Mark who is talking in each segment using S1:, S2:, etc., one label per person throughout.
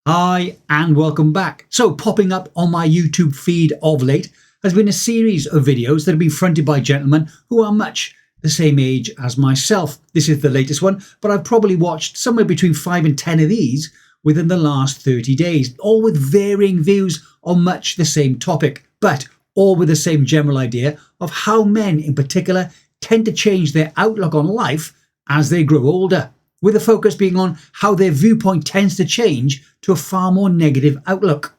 S1: Hi and welcome back. So popping up on my YouTube feed of late has been a series of videos that have been fronted by gentlemen who are much the same age as myself. This is the latest one, but I've probably watched somewhere between 5 and 10 of these within the last 30 days, all with varying views on much the same topic, but all with the same general idea of how men in particular tend to change their outlook on life as they grow older, with the focus being on how their viewpoint tends to change to a far more negative outlook.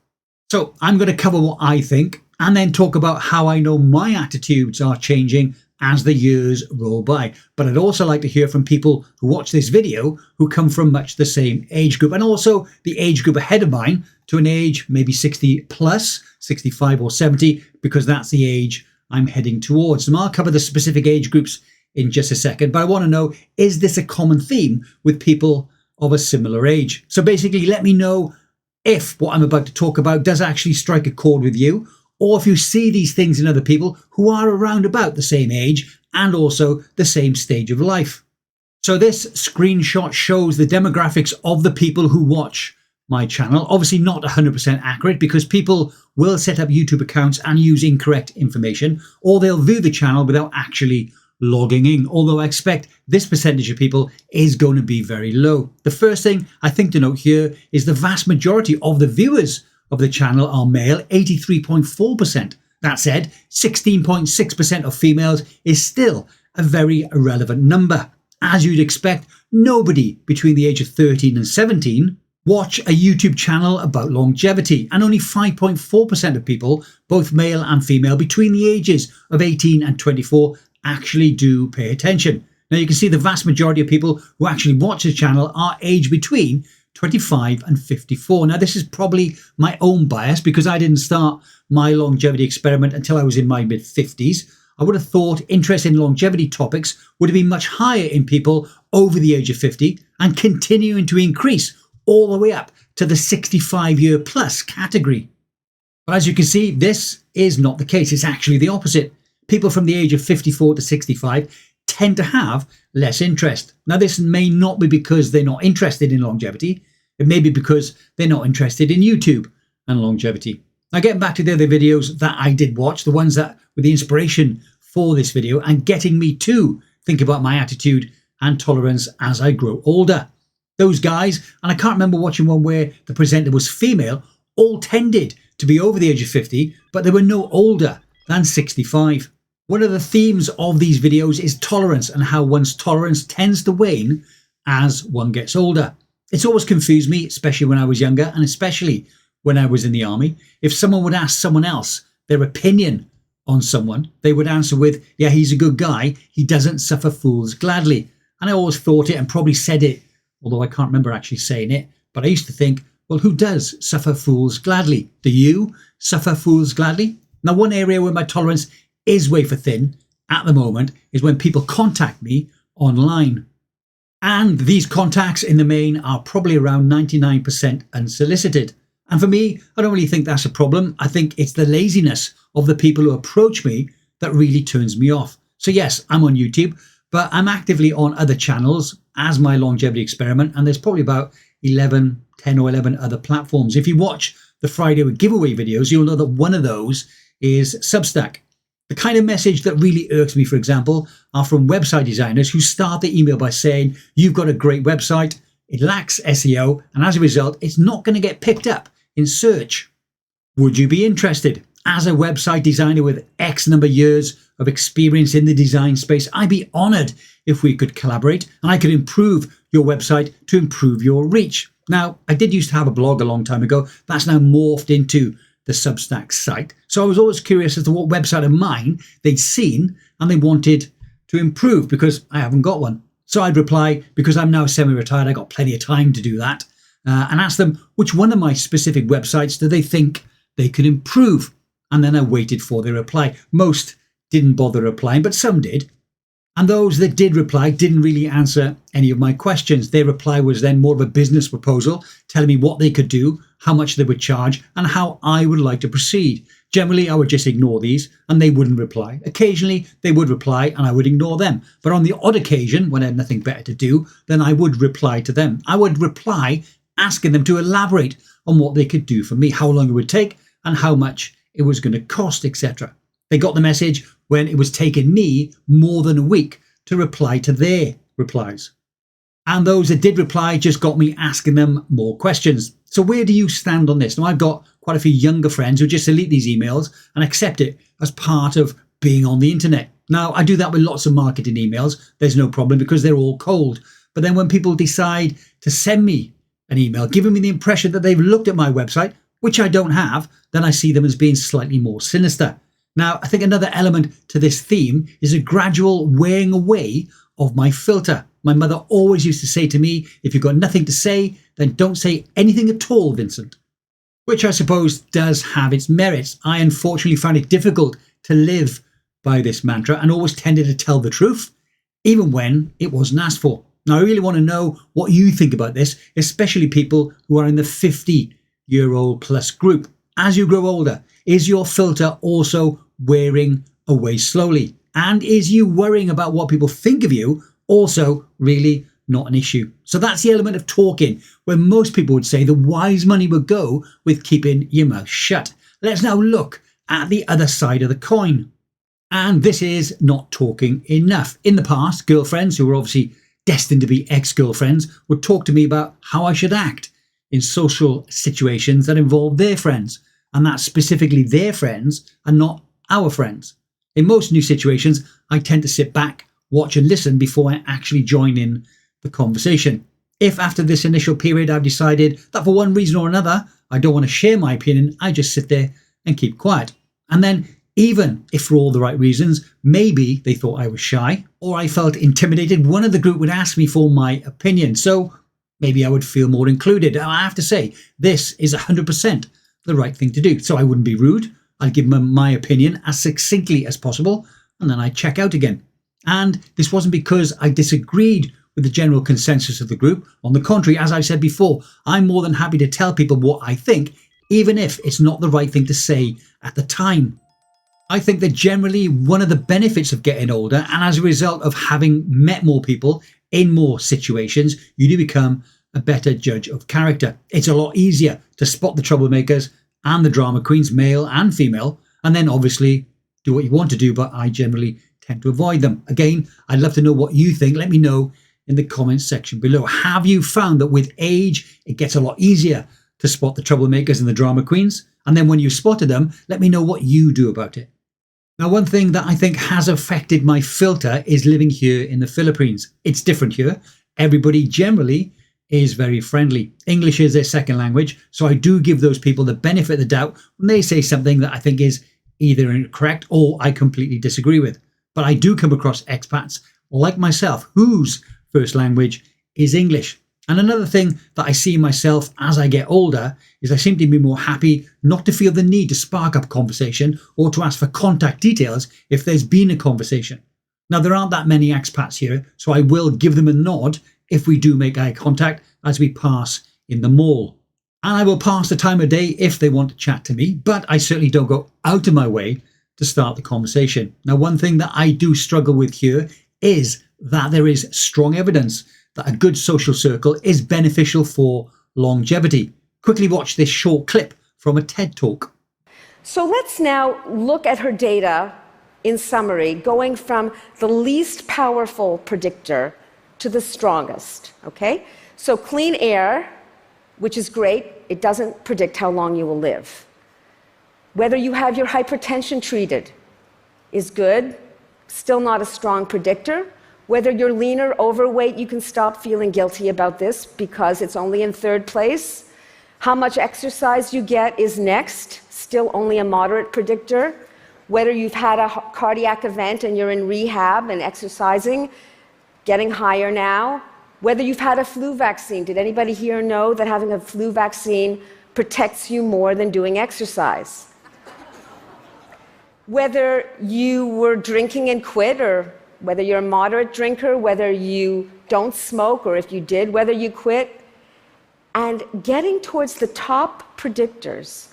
S1: So I'm going to cover what I think and then talk about how I know my attitudes are changing as the years roll by. But I'd also like to hear from people who watch this video who come from much the same age group, and also the age group ahead of mine to an age maybe 60 plus, 65 or 70, because that's the age I'm heading towards. And I'll cover the specific age groups in just a second, but I want to know, is this a common theme with people of a similar age? So basically, let me know if what I'm about to talk about does actually strike a chord with you, or if you see these things in other people who are around about the same age and also the same stage of life. So this screenshot shows the demographics of the people who watch my channel. Obviously not 100% accurate, because people will set up YouTube accounts and use incorrect information, or they'll view the channel without actually logging in, although I expect this percentage of people is going to be very low. The first thing I think to note here is the vast majority of the viewers of the channel are male, 83.4%. That said, 16.6% of females is still a very irrelevant number. As you'd expect, nobody between the age of 13 and 17 watch a YouTube channel about longevity, and only 5.4% of people, both male and female, between the ages of 18 and 24 actually do pay attention. Now you can see the vast majority of people who actually watch this channel are aged between 25 and 54. Now this is probably my own bias, because I didn't start my longevity experiment until I was in my mid-50s. I would have thought interest in longevity topics would have been much higher in people over the age of 50 and continuing to increase all the way up to the 65-year plus category. But as you can see, this is not the case. It's actually the opposite. People from the age of 54 to 65 tend to have less interest. Now, this may not be because they're not interested in longevity. It may be because they're not interested in YouTube and longevity. Now, getting back to the other videos that I did watch, the ones that were the inspiration for this video and getting me to think about my attitude and tolerance as I grow older. Those guys, and I can't remember watching one where the presenter was female, all tended to be over the age of 50, but they were no older than 65. One of the themes of these videos is tolerance, and how one's tolerance tends to wane as one gets older. It's always confused me, especially when I was younger, and especially when I was in the army. If someone would ask someone else their opinion on someone, they would answer with, yeah, he's a good guy, he doesn't suffer fools gladly. And I always thought it and probably said it, although I can't remember actually saying it, but I used to think, well, who does suffer fools gladly? Do you suffer fools gladly? Now, one area where my tolerance is wafer thin at the moment is when people contact me online. And these contacts in the main are probably around 99% unsolicited. And for me, I don't really think that's a problem. I think it's the laziness of the people who approach me that really turns me off. So yes, I'm on YouTube, but I'm actively on other channels as my longevity experiment. And there's probably about 10 or 11 other platforms. If you watch the Friday with giveaway videos, you'll know that one of those is Substack. The kind of message that really irks me, for example, are from website designers who start the email by saying, you've got a great website, it lacks SEO, and as a result, it's not going to get picked up in search. Would you be interested? As a website designer with X number of years of experience in the design space, I'd be honored if we could collaborate and I could improve your website to improve your reach. Now, I did used to have a blog a long time ago. That's now morphed into the Substack site. So I was always curious as to what website of mine they'd seen and they wanted to improve, because I haven't got one. So I'd reply, because I'm now semi-retired, I got plenty of time to do that, and ask them which one of my specific websites do they think they could improve. And then I waited for their reply. Most didn't bother replying, but some did. And those that did reply didn't really answer any of my questions. Their reply was then more of a business proposal, telling me what they could do, how much they would charge, and how I would like to proceed. Generally, I would just ignore these and they wouldn't reply. Occasionally, they would reply and I would ignore them. But on the odd occasion, when I had nothing better to do, then I would reply to them. I would reply asking them to elaborate on what they could do for me, how long it would take, and how much it was going to cost, etc. They got the message when it was taking me more than a week to reply to their replies. And those that did reply just got me asking them more questions. So where do you stand on this? Now, I've got quite a few younger friends who just delete these emails and accept it as part of being on the internet. Now, I do that with lots of marketing emails. There's no problem because they're all cold. But then when people decide to send me an email, giving me the impression that they've looked at my website, which I don't have, then I see them as being slightly more sinister. Now, I think another element to this theme is a gradual wearing away of my filter. My mother always used to say to me, if you've got nothing to say, then don't say anything at all, Vincent. Which I suppose does have its merits. I unfortunately found it difficult to live by this mantra and always tended to tell the truth, even when it wasn't asked for. Now, I really want to know what you think about this, especially people who are in the 50-year-old plus group. As you grow older, is your filter also wearing away slowly? And is you worrying about what people think of you also really not an issue? So that's the element of talking, where most people would say the wise money would go with keeping your mouth shut. Let's now look at the other side of the coin. And this is not talking enough. In the past, girlfriends who were obviously destined to be ex-girlfriends would talk to me about how I should act in social situations that involve their friends, and that's specifically their friends and not our friends. In most new situations, I tend to sit back, watch and listen before I actually join in the conversation. If after this initial period I've decided that for one reason or another I don't want to share my opinion, I just sit there and keep quiet. And then even if for all the right reasons, maybe they thought I was shy or I felt intimidated, one of the group would ask me for my opinion. So maybe I would feel more included. I have to say, this is 100% the right thing to do. So I wouldn't be rude. I'd give them my opinion as succinctly as possible, and then I'd check out again. And this wasn't because I disagreed with the general consensus of the group. On the contrary, as I've said before, I'm more than happy to tell people what I think, even if it's not the right thing to say at the time. I think that generally one of the benefits of getting older, and as a result of having met more people in more situations, you do become a better judge of character. It's a lot easier to spot the troublemakers and the drama queens, male and female, and then obviously do what you want to do, but I generally tend to avoid them. Again, I'd love to know what you think. Let me know in the comments section below. Have you found that with age, it gets a lot easier to spot the troublemakers and the drama queens? And then when you spotted them, let me know what you do about it. Now, one thing that I think has affected my filter is living here in the Philippines. It's different here. Everybody generally is very friendly. English is their second language, so I do give those people the benefit of the doubt when they say something that I think is either incorrect or I completely disagree with. But I do come across expats like myself whose first language is English. And another thing that I see in myself as I get older is I seem to be more happy not to feel the need to spark up conversation or to ask for contact details if there's been a conversation. Now, there aren't that many expats here, so I will give them a nod if we do make eye contact as we pass in the mall. And I will pass the time of day if they want to chat to me, but I certainly don't go out of my way to start the conversation. Now, one thing that I do struggle with here is that there is strong evidence that a good social circle is beneficial for longevity. Quickly watch this short clip from a TED Talk.
S2: So let's now look at her data in summary, going from the least powerful predictor to the strongest, okay? So clean air, which is great, it doesn't predict how long you will live. Whether you have your hypertension treated is good, still not a strong predictor. Whether you're lean or overweight, you can stop feeling guilty about this because it's only in third place. How much exercise you get is next, still only a moderate predictor. Whether you've had a cardiac event and you're in rehab and exercising, getting higher now. Whether you've had a flu vaccine. Did anybody here know that having a flu vaccine protects you more than doing exercise? Whether you were drinking and quit, or whether you're a moderate drinker, whether you don't smoke, or if you did, whether you quit. And getting towards the top predictors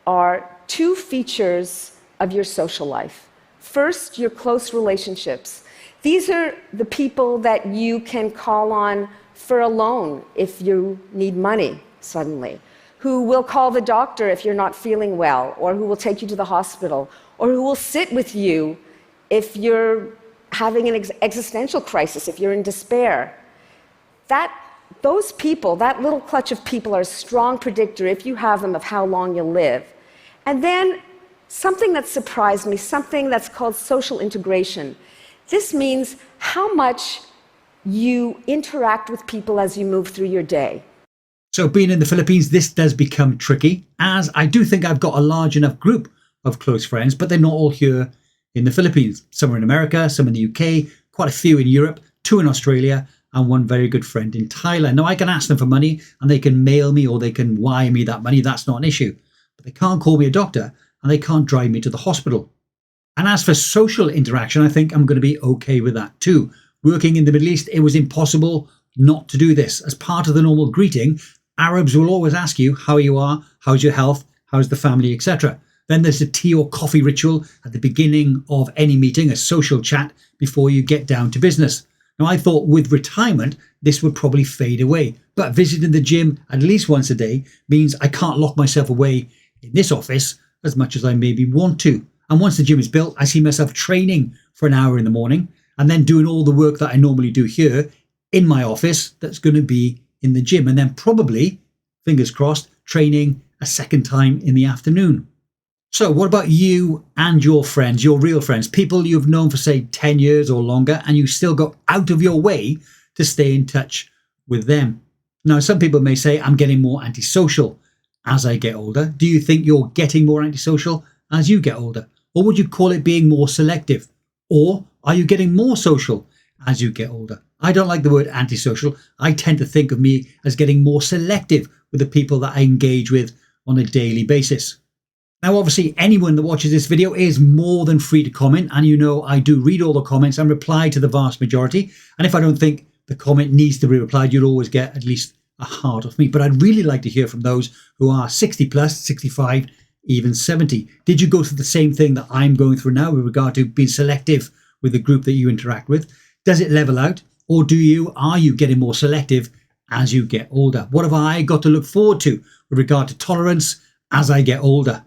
S2: are two features of your social life. First, your close relationships. These are the people that you can call on for a loan if you need money suddenly, who will call the doctor if you're not feeling well, or who will take you to the hospital, or who will sit with you if you're having an existential crisis, if you're in despair. Those people, that little clutch of people, are a strong predictor, if you have them, of how long you'll live. And then something that surprised me, something that's called social integration. This means how much you interact with people as you move through your day.
S1: So being in the Philippines, this does become tricky, as I do think I've got a large enough group of close friends, but they're not all here in the Philippines. Some are in America, some in the UK, quite a few in Europe, 2 in Australia, and 1 very good friend in Thailand. Now, I can ask them for money, and they can mail me or they can wire me that money. That's not an issue. But they can't call me a doctor, and they can't drive me to the hospital. And as for social interaction, I think I'm going to be okay with that too. Working in the Middle East, it was impossible not to do this. As part of the normal greeting, Arabs will always ask you how you are, how's your health, how's the family, etc. Then there's a tea or coffee ritual at the beginning of any meeting, a social chat before you get down to business. Now, I thought with retirement, this would probably fade away. But visiting the gym at least once a day means I can't lock myself away in this office as much as I maybe want to. And once the gym is built, I see myself training for an hour in the morning and then doing all the work that I normally do here in my office that's going to be in the gym. And then probably, fingers crossed, training a second time in the afternoon. So what about you and your friends, your real friends, people you've known for, say, 10 years or longer, and you still go out of your way to stay in touch with them? Now, some people may say, I'm getting more antisocial as I get older. Do you think you're getting more antisocial as you get older? Or would you call it being more selective? Or are you getting more social as you get older? I don't like the word antisocial. I tend to think of me as getting more selective with the people that I engage with on a daily basis. Now, obviously, anyone that watches this video is more than free to comment. And you know, I do read all the comments and reply to the vast majority. And if I don't think the comment needs to be replied, you'll always get at least a heart off me. But I'd really like to hear from those who are 60 plus, 65, even 70. Did you go through the same thing that I'm going through now with regard to being selective with the group that you interact with? Does it level out? Or are you getting more selective as you get older? What have I got to look forward to with regard to tolerance as I get older?